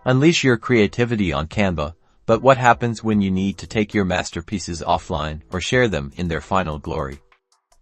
Unleash your creativity on Canva, but what happens when you need to take your masterpieces offline or share them in their final glory?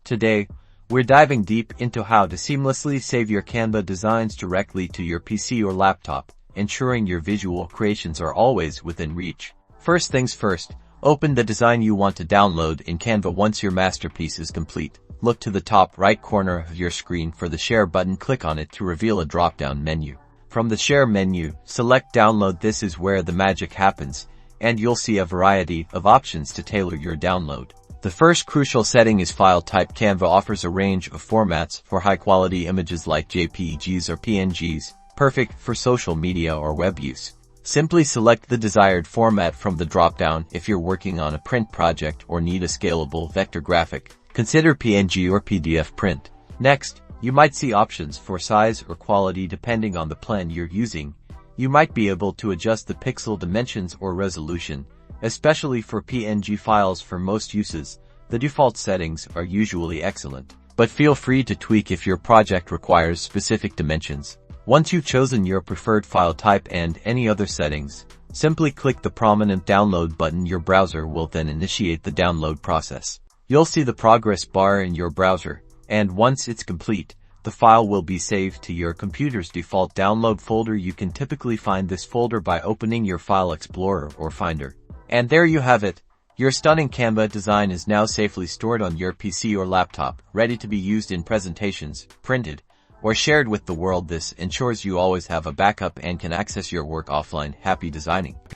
Today, we're diving deep into how to seamlessly save your Canva designs directly to your PC or laptop, ensuring your visual creations are always within reach. First things first, open the design you want to download in Canva. Once your masterpiece is complete, look to the top right corner of your screen for the Share button. Click on it to reveal a drop-down menu. From the Share menu, select Download. This is where the magic happens, and you'll see a variety of options to tailor your download. The first crucial setting is file type. Canva offers a range of formats for high-quality images like JPEGs or PNGs, perfect for social media or web use. Simply select the desired format from the drop-down. If you're working on a print project or need a scalable vector graphic, consider PNG or PDF print. Next, you might see options for size or quality depending on the plan you're using. You might be able to adjust the pixel dimensions or resolution, especially for PNG files. For most uses, the default settings are usually excellent, but feel free to tweak if your project requires specific dimensions. Once you've chosen your preferred file type and any other settings, simply click the prominent download button. Your browser will then initiate the download process. You'll see the progress bar in your browser, and once it's complete, the file will be saved to your computer's default download folder. You can typically find this folder by opening your File Explorer or Finder. And there you have it. Your stunning Canva design is now safely stored on your PC or laptop, ready to be used in presentations, printed, or shared with the world. This ensures you always have a backup and can access your work offline. Happy designing!